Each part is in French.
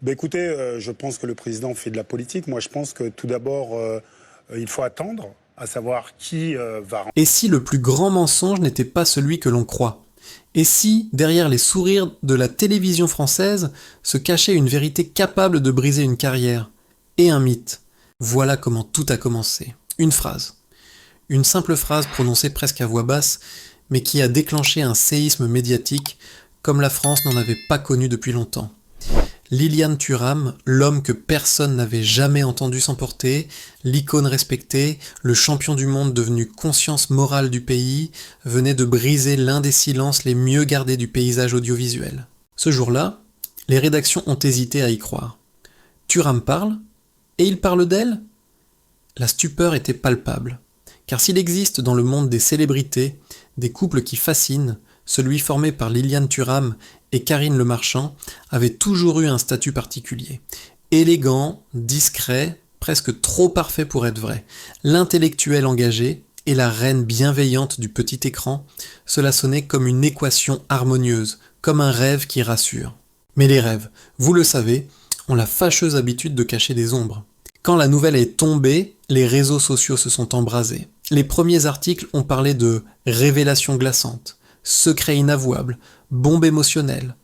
Écoutez, je pense que le président fait de la politique. Moi, je pense que tout d'abord, il faut attendre à savoir qui va. Et si le plus grand mensonge n'était pas celui que l'on croit? Et si, derrière les sourires de la télévision française, se cachait une vérité capable de briser une carrière? Et un mythe. Voilà comment tout a commencé. Une phrase. Une simple phrase prononcée presque à voix basse, mais qui a déclenché un séisme médiatique comme la France n'en avait pas connu depuis longtemps. Liliane Thuram, l'homme que personne n'avait jamais entendu s'emporter, l'icône respectée, le champion du monde devenu conscience morale du pays, venait de briser l'un des silences les mieux gardés du paysage audiovisuel. Ce jour-là, les rédactions ont hésité à y croire. Thuram parle, et il parle d'elle? La stupeur était palpable. Car s'il existe dans le monde des célébrités, des couples qui fascinent, celui formé par Liliane Thuram et Karine Le Marchand avait toujours eu un statut particulier. Élégant, discret, presque trop parfait pour être vrai. L'intellectuel engagé et la reine bienveillante du petit écran, cela sonnait comme une équation harmonieuse, comme un rêve qui rassure. Mais les rêves, vous le savez, ont la fâcheuse habitude de cacher des ombres. Quand la nouvelle est tombée, les réseaux sociaux se sont embrasés. Les premiers articles ont parlé de révélations glaçantes, secrets inavouables, bombes émotionnelles.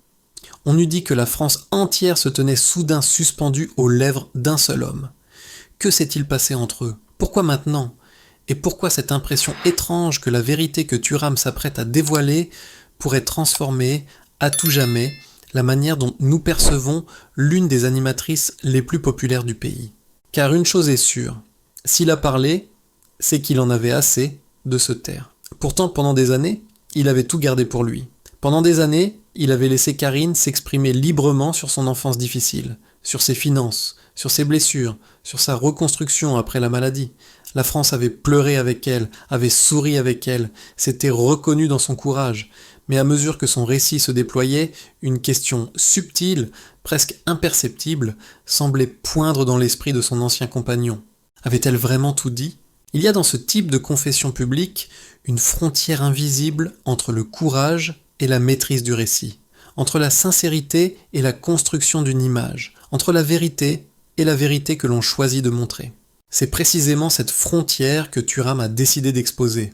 On eût dit que la France entière se tenait soudain suspendue aux lèvres d'un seul homme. Que s'est-il passé entre eux? Pourquoi maintenant? Et pourquoi cette impression étrange que la vérité que Thuram s'apprête à dévoiler pourrait transformer, à tout jamais, la manière dont nous percevons l'une des animatrices les plus populaires du pays? Car une chose est sûre, s'il a parlé, c'est qu'il en avait assez de se taire. Pourtant, pendant des années, il avait tout gardé pour lui. Pendant des années, il avait laissé Karine s'exprimer librement sur son enfance difficile, sur ses finances, sur ses blessures, sur sa reconstruction après la maladie. La France avait pleuré avec elle, avait souri avec elle, s'était reconnue dans son courage. Mais à mesure que son récit se déployait, une question subtile, presque imperceptible, semblait poindre dans l'esprit de son ancien compagnon. Avait-elle vraiment tout dit? Il y a dans ce type de confession publique une frontière invisible entre le courage et la maîtrise du récit, entre la sincérité et la construction d'une image, entre la vérité et la vérité que l'on choisit de montrer. C'est précisément cette frontière que Thuram a décidé d'exposer.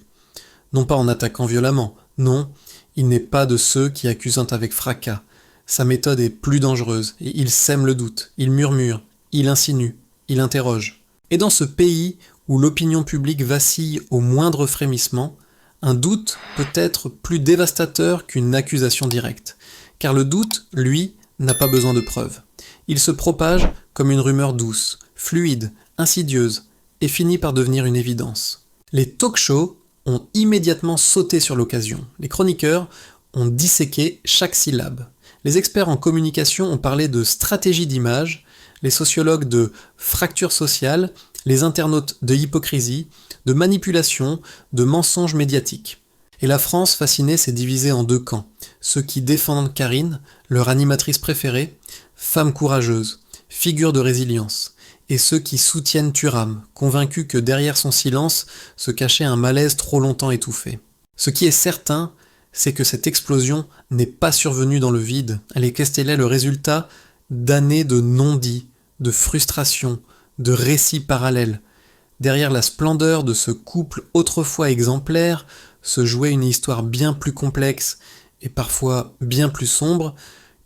Non pas en attaquant violemment, non, il n'est pas de ceux qui accusent avec fracas. Sa méthode est plus dangereuse, et il sème le doute, il murmure, il insinue, il interroge. Et dans ce pays où l'opinion publique vacille au moindre frémissement, un doute peut être plus dévastateur qu'une accusation directe. Car le doute, lui, n'a pas besoin de preuves. Il se propage comme une rumeur douce, fluide, insidieuse, et finit par devenir une évidence. Les talk-shows ont immédiatement sauté sur l'occasion. Les chroniqueurs ont disséqué chaque syllabe. Les experts en communication ont parlé de stratégie d'image, les sociologues de fracture sociale, les internautes de hypocrisie, de manipulation, de mensonges médiatiques. Et la France fascinée s'est divisée en deux camps. Ceux qui défendent Karine, leur animatrice préférée, femme courageuse, figure de résilience, et ceux qui soutiennent Thuram, convaincus que derrière son silence se cachait un malaise trop longtemps étouffé. Ce qui est certain, c'est que cette explosion n'est pas survenue dans le vide, elle est le résultat d'années de non-dits, de frustration, de récits parallèles. Derrière la splendeur de ce couple autrefois exemplaire se jouait une histoire bien plus complexe et parfois bien plus sombre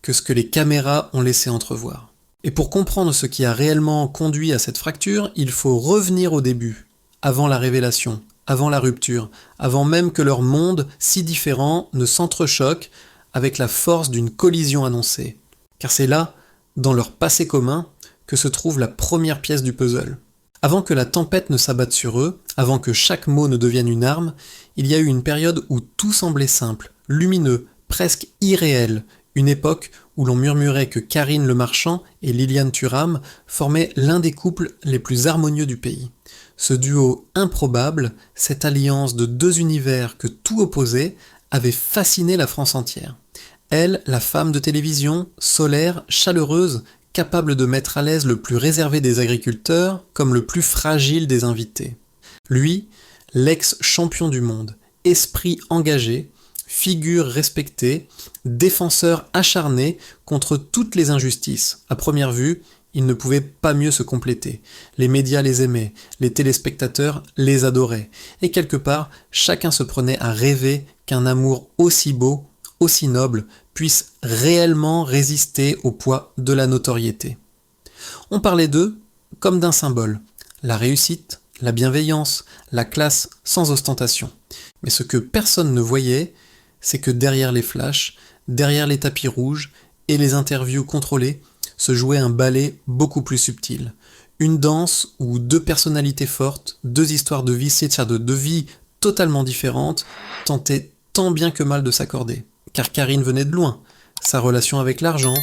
que ce que les caméras ont laissé entrevoir. Et pour comprendre ce qui a réellement conduit à cette fracture, il faut revenir au début, avant la révélation, avant la rupture, avant même que leur monde, si différent, ne s'entrechoque avec la force d'une collision annoncée. Car c'est là, dans leur passé commun, que se trouve la première pièce du puzzle. Avant que la tempête ne s'abatte sur eux, avant que chaque mot ne devienne une arme, il y a eu une période où tout semblait simple, lumineux, presque irréel, une époque où l'on murmurait que Karine Le Marchand et Liliane Thuram formaient l'un des couples les plus harmonieux du pays. Ce duo improbable, cette alliance de deux univers que tout opposait, avait fasciné la France entière. Elle, la femme de télévision, solaire, chaleureuse, capable de mettre à l'aise le plus réservé des agriculteurs comme le plus fragile des invités. Lui, l'ex-champion du monde, esprit engagé, figure respectée, défenseur acharné contre toutes les injustices. À première vue, il ne pouvait pas mieux se compléter. Les médias les aimaient, les téléspectateurs les adoraient, et quelque part, chacun se prenait à rêver qu'un amour aussi beau, aussi noble, puisse réellement résister au poids de la notoriété. On parlait d'eux comme d'un symbole, la réussite, la bienveillance, la classe sans ostentation. Mais ce que personne ne voyait, c'est que derrière les flashs, derrière les tapis rouges et les interviews contrôlées, se jouait un ballet beaucoup plus subtil. Une danse où deux personnalités fortes, deux histoires de vie, c'est-à-dire de deux vies totalement différentes, tentaient tant bien que mal de s'accorder. Car Karine venait de loin. Sa relation avec l'argent,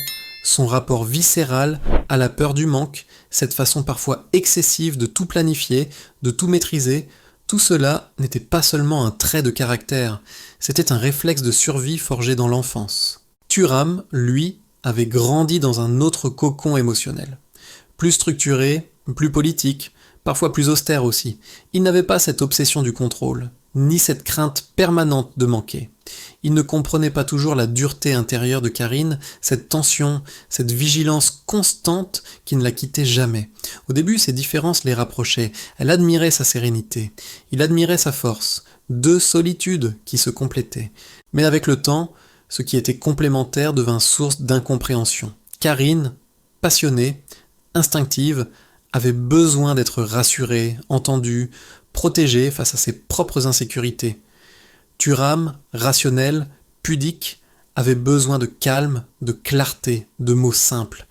son rapport viscéral à la peur du manque, cette façon parfois excessive de tout planifier, de tout maîtriser, tout cela n'était pas seulement un trait de caractère, c'était un réflexe de survie forgé dans l'enfance. Thuram, lui, avait grandi dans un autre cocon émotionnel. Plus structuré, plus politique, parfois plus austère aussi. Il n'avait pas cette obsession du contrôle, ni cette crainte permanente de manquer. Il ne comprenait pas toujours la dureté intérieure de Karine, cette tension, cette vigilance constante qui ne la quittait jamais. Au début, ces différences les rapprochaient. Elle admirait sa sérénité. Il admirait sa force. Deux solitudes qui se complétaient. Mais avec le temps, ce qui était complémentaire devint source d'incompréhension. Karine, passionnée, instinctive, avait besoin d'être rassurée, entendue, protégée face à ses propres insécurités. Thuram, rationnel, pudique, avait besoin de calme, de clarté, de mots simples.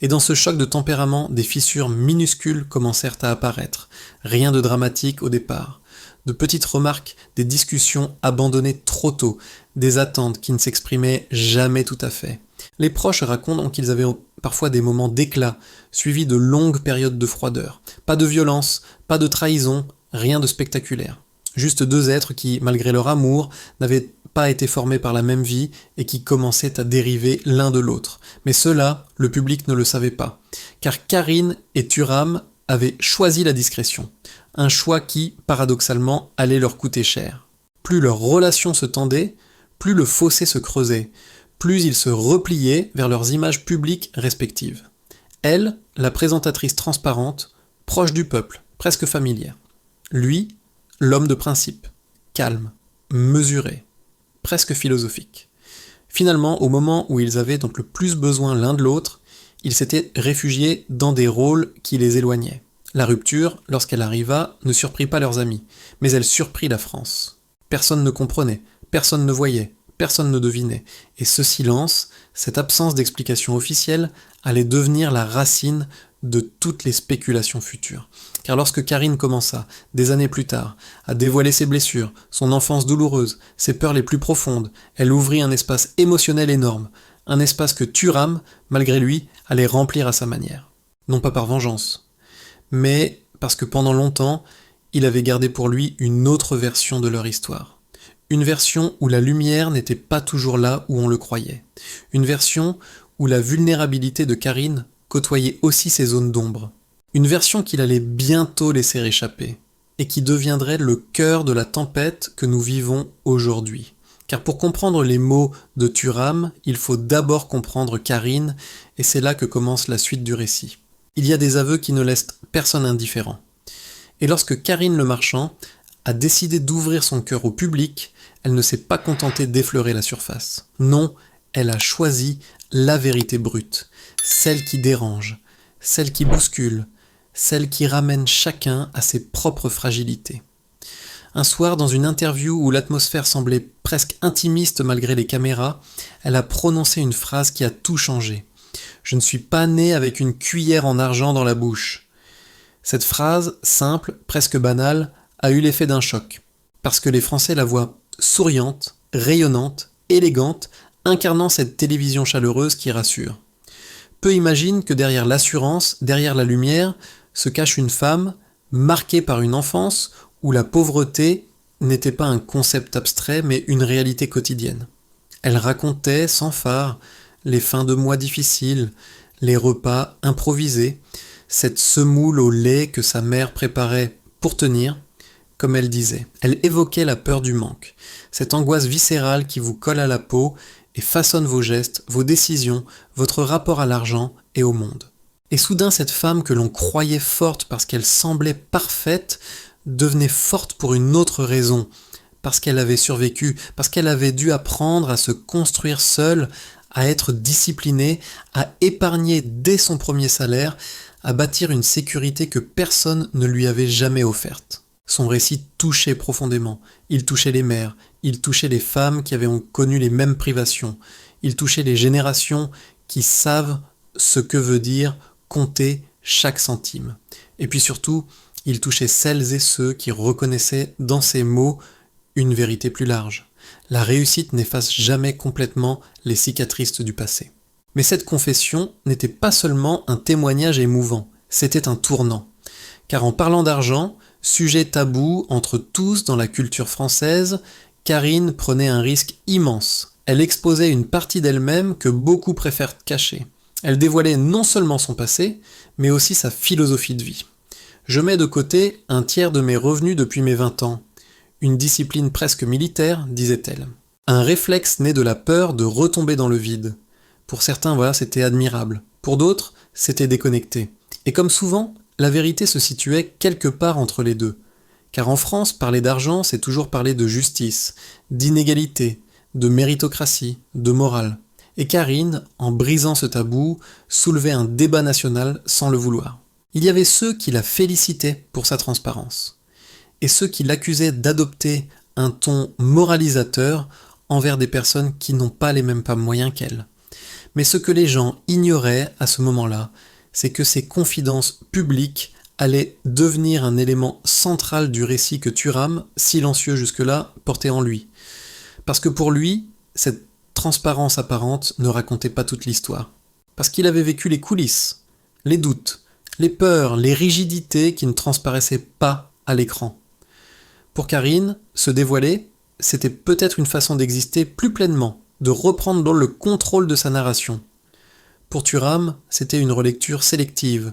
Et dans ce choc de tempérament, des fissures minuscules commencèrent à apparaître. Rien de dramatique au départ. De petites remarques, des discussions abandonnées trop tôt, des attentes qui ne s'exprimaient jamais tout à fait. Les proches racontent qu'ils avaient parfois des moments d'éclat, suivis de longues périodes de froideur. Pas de violence, pas de trahison, rien de spectaculaire. Juste deux êtres qui, malgré leur amour, n'avaient pas été formés par la même vie et qui commençaient à dériver l'un de l'autre. Mais cela, le public ne le savait pas. Car Karine et Thuram avaient choisi la discrétion. Un choix qui, paradoxalement, allait leur coûter cher. Plus leur relation se tendait, plus le fossé se creusait, plus ils se repliaient vers leurs images publiques respectives. Elle, la présentatrice transparente, proche du peuple, presque familière. Lui, l'homme de principe, calme, mesuré, presque philosophique. Finalement, au moment où ils avaient donc le plus besoin l'un de l'autre, ils s'étaient réfugiés dans des rôles qui les éloignaient. La rupture, lorsqu'elle arriva, ne surprit pas leurs amis, mais elle surprit la France. Personne ne comprenait, personne ne voyait, personne ne devinait, et ce silence, cette absence d'explication officielle, allait devenir la racine de toutes les spéculations futures. Car lorsque Karine commença, des années plus tard, à dévoiler ses blessures, son enfance douloureuse, ses peurs les plus profondes, elle ouvrit un espace émotionnel énorme, un espace que Thuram, malgré lui, allait remplir à sa manière. Non pas par vengeance, mais parce que pendant longtemps, il avait gardé pour lui une autre version de leur histoire. Une version où la lumière n'était pas toujours là où on le croyait. Une version où la vulnérabilité de Karine côtoyait aussi ses zones d'ombre. Une version qu'il allait bientôt laisser échapper, et qui deviendrait le cœur de la tempête que nous vivons aujourd'hui. Car pour comprendre les mots de Thuram, il faut d'abord comprendre Karine, et c'est là que commence la suite du récit. Il y a des aveux qui ne laissent personne indifférent. Et lorsque Karine Le Marchand a décidé d'ouvrir son cœur au public, elle ne s'est pas contentée d'effleurer la surface. Non, elle a choisi la vérité brute, celle qui dérange, celle qui bouscule, celle qui ramène chacun à ses propres fragilités. Un soir, dans une interview où l'atmosphère semblait presque intimiste malgré les caméras, elle a prononcé une phrase qui a tout changé. « Je ne suis pas née avec une cuillère en argent dans la bouche ». Cette phrase, simple, presque banale, a eu l'effet d'un choc, parce que les Français la voient souriante, rayonnante, élégante, incarnant cette télévision chaleureuse qui rassure. Peu imaginent que derrière l'assurance, derrière la lumière, se cache une femme marquée par une enfance où la pauvreté n'était pas un concept abstrait mais une réalité quotidienne. Elle racontait sans phare les fins de mois difficiles, les repas improvisés, cette semoule au lait que sa mère préparait pour tenir, comme elle disait. Elle évoquait la peur du manque, cette angoisse viscérale qui vous colle à la peau et façonne vos gestes, vos décisions, votre rapport à l'argent et au monde. Et soudain, cette femme que l'on croyait forte parce qu'elle semblait parfaite, devenait forte pour une autre raison, parce qu'elle avait survécu, parce qu'elle avait dû apprendre à se construire seule, à être disciplinée, à épargner dès son premier salaire, à bâtir une sécurité que personne ne lui avait jamais offerte. Son récit touchait profondément. Il touchait les mères, il touchait les femmes qui avaient connu les mêmes privations, il touchait les générations qui savent ce que veut dire compter chaque centime. Et puis surtout, il touchait celles et ceux qui reconnaissaient dans ces mots une vérité plus large. La réussite n'efface jamais complètement les cicatrices du passé. Mais cette confession n'était pas seulement un témoignage émouvant, c'était un tournant. Car en parlant d'argent, sujet tabou entre tous dans la culture française, Karine prenait un risque immense. Elle exposait une partie d'elle-même que beaucoup préfèrent cacher. Elle dévoilait non seulement son passé, mais aussi sa philosophie de vie. Je mets de côté un tiers de mes revenus depuis mes 20 ans. Une discipline presque militaire, disait-elle. Un réflexe né de la peur de retomber dans le vide. Pour certains, voilà, c'était admirable. Pour d'autres, c'était déconnecté. Et comme souvent, la vérité se situait quelque part entre les deux. Car en France, parler d'argent, c'est toujours parler de justice, d'inégalité, de méritocratie, de morale. Et Karine, en brisant ce tabou, soulevait un débat national sans le vouloir. Il y avait ceux qui la félicitaient pour sa transparence, et ceux qui l'accusaient d'adopter un ton moralisateur envers des personnes qui n'ont pas les mêmes moyens qu'elle. Mais ce que les gens ignoraient à ce moment-là, c'est que ces confidences publiques allaient devenir un élément central du récit que Thuram, silencieux jusque-là, portait en lui. Parce que pour lui, cette transparence apparente ne racontait pas toute l'histoire. Parce qu'il avait vécu les coulisses, les doutes, les peurs, les rigidités qui ne transparaissaient pas à l'écran. Pour Karine, se dévoiler, c'était peut-être une façon d'exister plus pleinement, de reprendre le contrôle de sa narration. Pour Thuram, c'était une relecture sélective,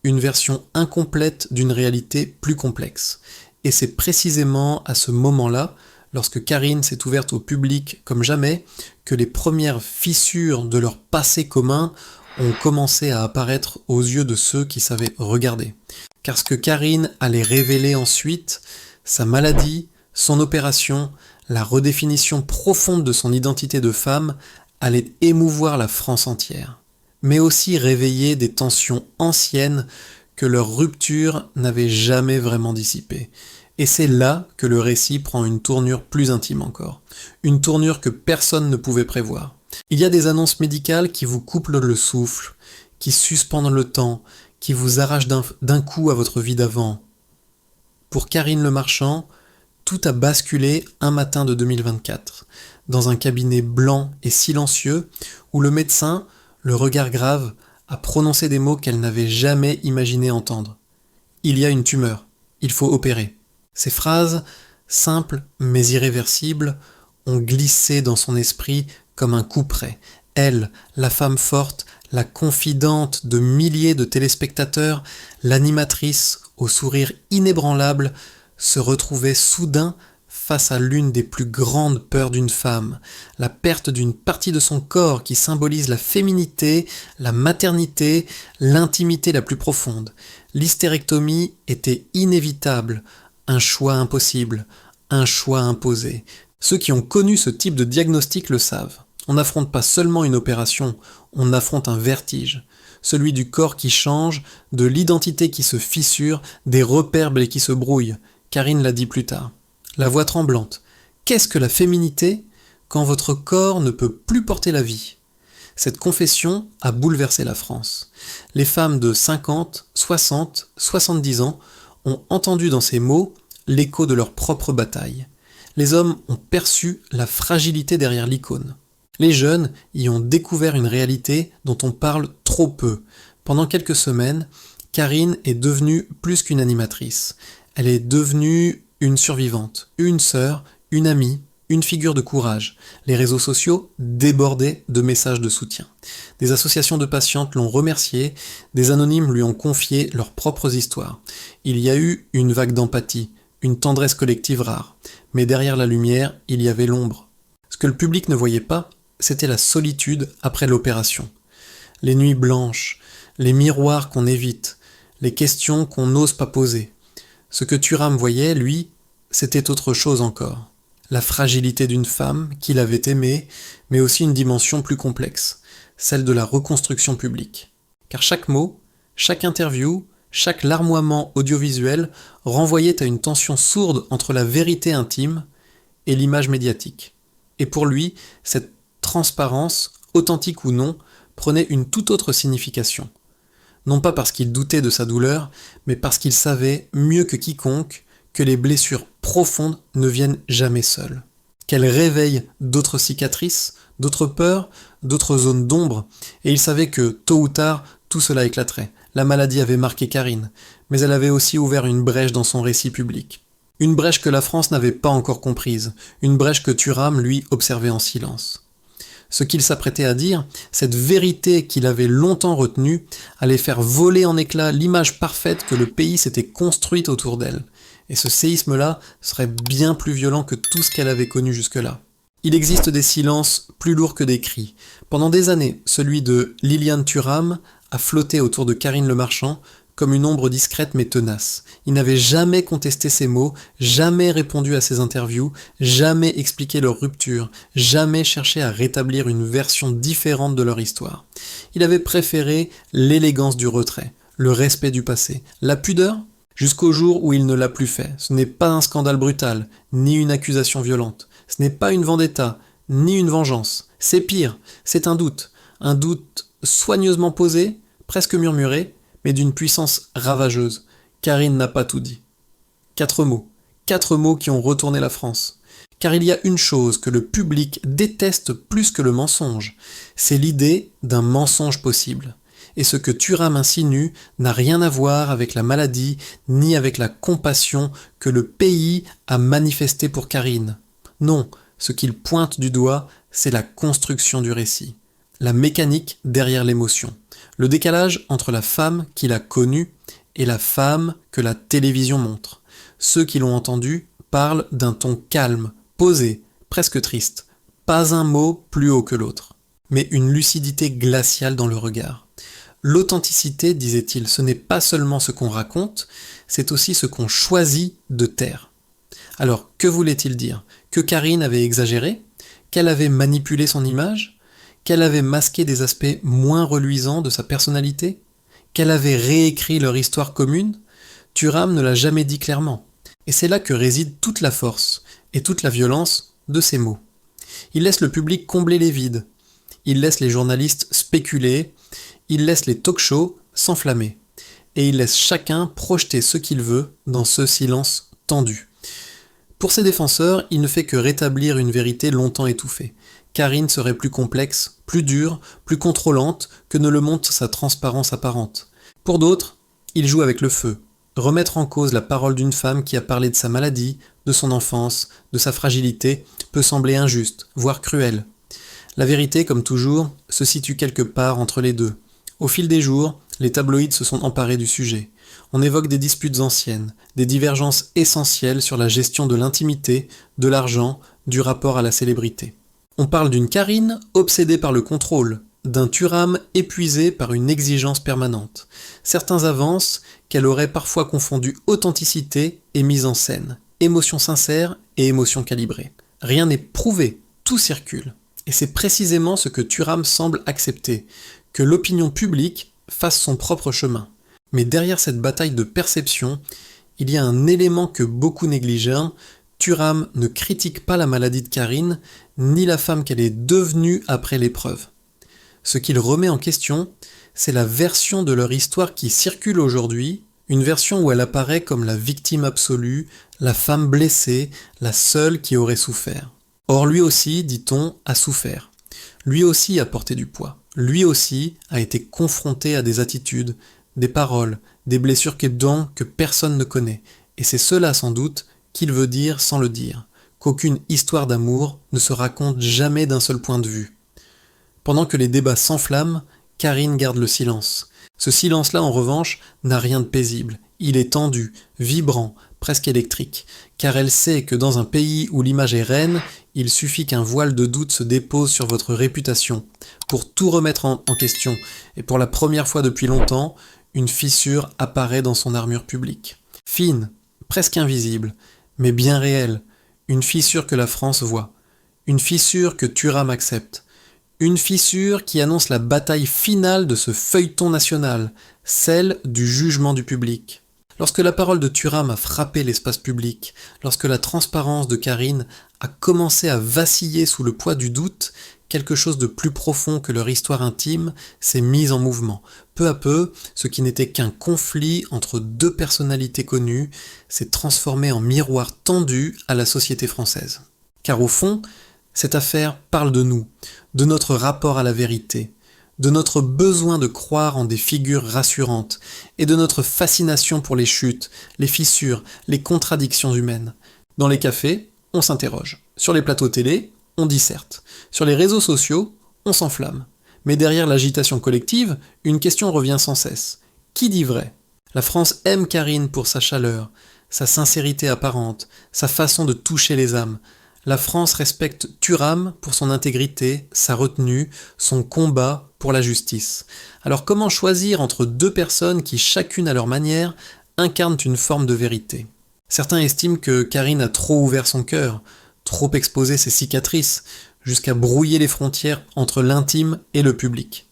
une version incomplète d'une réalité plus complexe. Et c'est précisément à ce moment-là, lorsque Karine s'est ouverte au public comme jamais, que les premières fissures de leur passé commun ont commencé à apparaître aux yeux de ceux qui savaient regarder. Car ce que Karine allait révéler ensuite, sa maladie, son opération, la redéfinition profonde de son identité de femme, allait émouvoir la France entière, mais aussi réveiller des tensions anciennes que leur rupture n'avait jamais vraiment dissipées. Et c'est là que le récit prend une tournure plus intime encore, une tournure que personne ne pouvait prévoir. Il y a des annonces médicales qui vous coupent le souffle, qui suspendent le temps, qui vous arrachent d'un coup à votre vie d'avant. Pour Karine Le Marchand, tout a basculé un matin de 2024, dans un cabinet blanc et silencieux, où le médecin, le regard grave, a prononcé des mots qu'elle n'avait jamais imaginé entendre. Il y a une tumeur, il faut opérer. Ces phrases, simples mais irréversibles, ont glissé dans son esprit comme un couperet. Elle, la femme forte, la confidente de milliers de téléspectateurs, l'animatrice au sourire inébranlable, se retrouvait soudain face à l'une des plus grandes peurs d'une femme, la perte d'une partie de son corps qui symbolise la féminité, la maternité, l'intimité la plus profonde. L'hystérectomie était inévitable, un choix impossible, un choix imposé. Ceux qui ont connu ce type de diagnostic le savent. On n'affronte pas seulement une opération, on affronte un vertige. Celui du corps qui change, de l'identité qui se fissure, des repères qui se brouillent. Karine l'a dit plus tard. La voix tremblante. Qu'est-ce que la féminité quand votre corps ne peut plus porter la vie ? Cette confession a bouleversé la France. Les femmes de 50, 60, 70 ans ont entendu dans ces mots l'écho de leur propre bataille. Les hommes ont perçu la fragilité derrière l'icône. Les jeunes y ont découvert une réalité dont on parle trop peu. Pendant quelques semaines, Karine est devenue plus qu'une animatrice. Elle est devenue une survivante, une sœur, une amie, une figure de courage. Les réseaux sociaux débordaient de messages de soutien. Des associations de patientes l'ont remerciée, des anonymes lui ont confié leurs propres histoires. Il y a eu une vague d'empathie, une tendresse collective rare. Mais derrière la lumière, il y avait l'ombre. Ce que le public ne voyait pas, c'était la solitude après l'opération. Les nuits blanches, les miroirs qu'on évite, les questions qu'on n'ose pas poser. Ce que Thuram voyait, lui, c'était autre chose encore. La fragilité d'une femme qu'il avait aimée, mais aussi une dimension plus complexe, celle de la reconstruction publique. Car chaque mot, chaque interview, chaque larmoiement audiovisuel renvoyait à une tension sourde entre la vérité intime et l'image médiatique. Et pour lui, cette transparence, authentique ou non, prenait une toute autre signification. Non pas parce qu'il doutait de sa douleur, mais parce qu'il savait, mieux que quiconque, que les blessures profondes ne viennent jamais seules. Qu'elles réveillent d'autres cicatrices, d'autres peurs, d'autres zones d'ombre, et il savait que, tôt ou tard, tout cela éclaterait. La maladie avait marqué Carine, mais elle avait aussi ouvert une brèche dans son récit public. Une brèche que la France n'avait pas encore comprise, une brèche que Thuram, lui, observait en silence. Ce qu'il s'apprêtait à dire, cette vérité qu'il avait longtemps retenue, allait faire voler en éclats l'image parfaite que le pays s'était construite autour d'elle. Et ce séisme-là serait bien plus violent que tout ce qu'elle avait connu jusque-là. Il existe des silences plus lourds que des cris. Pendant des années, celui de Liliane Thuram a flotté autour de Carine Le Marchand comme une ombre discrète mais tenace. Il n'avait jamais contesté ses mots, jamais répondu à ses interviews, jamais expliqué leur rupture, jamais cherché à rétablir une version différente de leur histoire. Il avait préféré l'élégance du retrait, le respect du passé, la pudeur, jusqu'au jour où il ne l'a plus fait. Ce n'est pas un scandale brutal, ni une accusation violente. Ce n'est pas une vendetta, ni une vengeance. C'est pire, c'est un doute soigneusement posé, presque murmuré, mais d'une puissance ravageuse. Carine n'a pas tout dit. 4 mots qui ont retourné la France. Car il y a une chose que le public déteste plus que le mensonge, c'est l'idée d'un mensonge possible. Et ce que Thuram insinue n'a rien à voir avec la maladie, ni avec la compassion que le pays a manifestée pour Carine. Non, ce qu'il pointe du doigt, c'est la construction du récit, la mécanique derrière l'émotion, le décalage entre la femme qu'il a connue et la femme que la télévision montre. Ceux qui l'ont entendu parlent d'un ton calme, posé, presque triste, pas un mot plus haut que l'autre, mais une lucidité glaciale dans le regard. L'authenticité, disait-il, ce n'est pas seulement ce qu'on raconte, c'est aussi ce qu'on choisit de taire. Alors, que voulait-il dire? Que Carine avait exagéré? Qu'elle avait manipulé son image? Qu'elle avait masqué des aspects moins reluisants de sa personnalité? Qu'elle avait réécrit leur histoire commune? Thuram ne l'a jamais dit clairement. Et c'est là que réside toute la force et toute la violence de ces mots. Il laisse le public combler les vides. Il laisse les journalistes spéculer. Il laisse les talk-shows s'enflammer. Et il laisse chacun projeter ce qu'il veut dans ce silence tendu. Pour ses défenseurs, il ne fait que rétablir une vérité longtemps étouffée. Carine serait plus complexe, plus dure, plus contrôlante que ne le montre sa transparence apparente. Pour d'autres, il joue avec le feu. Remettre en cause la parole d'une femme qui a parlé de sa maladie, de son enfance, de sa fragilité, peut sembler injuste, voire cruel. La vérité, comme toujours, se situe quelque part entre les deux. Au fil des jours, les tabloïds se sont emparés du sujet. On évoque des disputes anciennes, des divergences essentielles sur la gestion de l'intimité, de l'argent, du rapport à la célébrité. On parle d'une Carine obsédée par le contrôle, d'un Thuram épuisé par une exigence permanente. Certains avancent qu'elle aurait parfois confondu authenticité et mise en scène, émotion sincère et émotion calibrée. Rien n'est prouvé, tout circule. Et c'est précisément ce que Thuram semble accepter, que l'opinion publique fasse son propre chemin. Mais derrière cette bataille de perception, il y a un élément que beaucoup négligent. Thuram ne critique pas la maladie de Carine, ni la femme qu'elle est devenue après l'épreuve. Ce qu'il remet en question, c'est la version de leur histoire qui circule aujourd'hui, une version où elle apparaît comme la victime absolue, la femme blessée, la seule qui aurait souffert. Or lui aussi, dit-on, a souffert. Lui aussi a porté du poids. Lui aussi a été confronté à des attitudes, des paroles, des blessures que personne ne connaît. Et c'est cela sans doute qu'il veut dire sans le dire, qu'aucune histoire d'amour ne se raconte jamais d'un seul point de vue. Pendant que les débats s'enflamment, Carine garde le silence. Ce silence-là, en revanche, n'a rien de paisible. Il est tendu, vibrant, presque électrique, car elle sait que dans un pays où l'image est reine, il suffit qu'un voile de doute se dépose sur votre réputation pour tout remettre en question, et pour la première fois depuis longtemps, une fissure apparaît dans son armure publique. Fine, presque invisible, mais bien réelle, une fissure que la France voit, une fissure que Thuram accepte, une fissure qui annonce la bataille finale de ce feuilleton national, celle du jugement du public. Lorsque la parole de Thuram a frappé l'espace public, lorsque la transparence de Carine a commencé à vaciller sous le poids du doute, quelque chose de plus profond que leur histoire intime s'est mis en mouvement. Peu à peu, ce qui n'était qu'un conflit entre deux personnalités connues s'est transformé en miroir tendu à la société française. Car au fond, cette affaire parle de nous, de notre rapport à la vérité, de notre besoin de croire en des figures rassurantes et de notre fascination pour les chutes, les fissures, les contradictions humaines. Dans les cafés, on s'interroge. Sur les plateaux télé, on disserte. Sur les réseaux sociaux, on s'enflamme. Mais derrière l'agitation collective, une question revient sans cesse. Qui dit vrai ? La France aime Carine pour sa chaleur, sa sincérité apparente, sa façon de toucher les âmes. La France respecte Thuram pour son intégrité, sa retenue, son combat pour la justice. Alors comment choisir entre deux personnes qui, chacune à leur manière, incarnent une forme de vérité ? Certains estiment que Carine a trop ouvert son cœur, trop exposé ses cicatrices, jusqu'à brouiller les frontières entre l'intime et le public.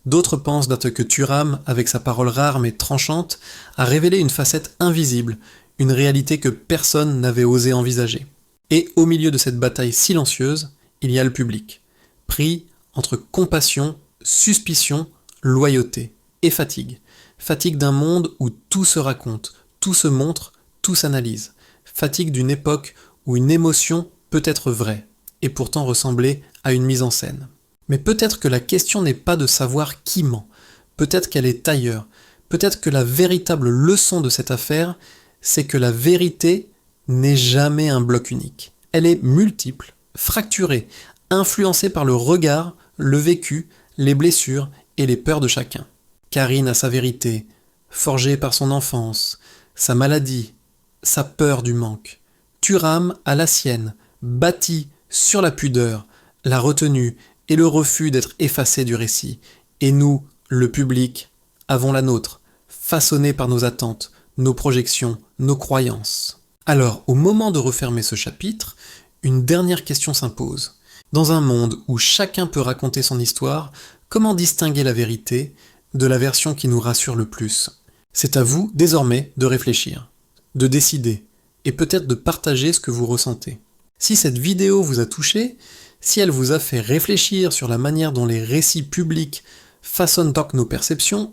D'autres pensent que Thuram, avec sa parole rare mais tranchante, a révélé une facette invisible, une réalité que personne n'avait osé envisager. Et au milieu de cette bataille silencieuse, il y a le public, pris entre compassion, suspicion, loyauté et fatigue. Fatigue d'un monde où tout se raconte, tout se montre, tout s'analyse. Fatigue d'une époque où une émotion peut être vraie, et pourtant ressembler à une mise en scène. Mais peut-être que la question n'est pas de savoir qui ment, peut-être qu'elle est ailleurs, peut-être que la véritable leçon de cette affaire, c'est que la vérité n'est jamais un bloc unique. Elle est multiple, fracturée, influencée par le regard, le vécu, les blessures et les peurs de chacun. Carine a sa vérité, forgée par son enfance, sa maladie, sa peur du manque. Thuram a la sienne, bâtie sur la pudeur, la retenue et le refus d'être effacé du récit. Et nous, le public, avons la nôtre, façonnée par nos attentes, nos projections, nos croyances. Alors, au moment de refermer ce chapitre, une dernière question s'impose. Dans un monde où chacun peut raconter son histoire, comment distinguer la vérité de la version qui nous rassure le plus ? C'est à vous, désormais, de réfléchir, de décider, et peut-être de partager ce que vous ressentez. Si cette vidéo vous a touché, si elle vous a fait réfléchir sur la manière dont les récits publics façonnent donc nos perceptions,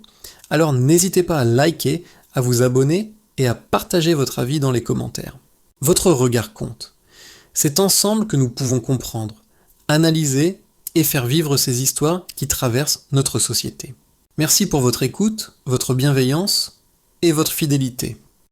alors n'hésitez pas à liker, à vous abonner et à partager votre avis dans les commentaires. Votre regard compte. C'est ensemble que nous pouvons comprendre, analyser et faire vivre ces histoires qui traversent notre société. Merci pour votre écoute, votre bienveillance et votre fidélité.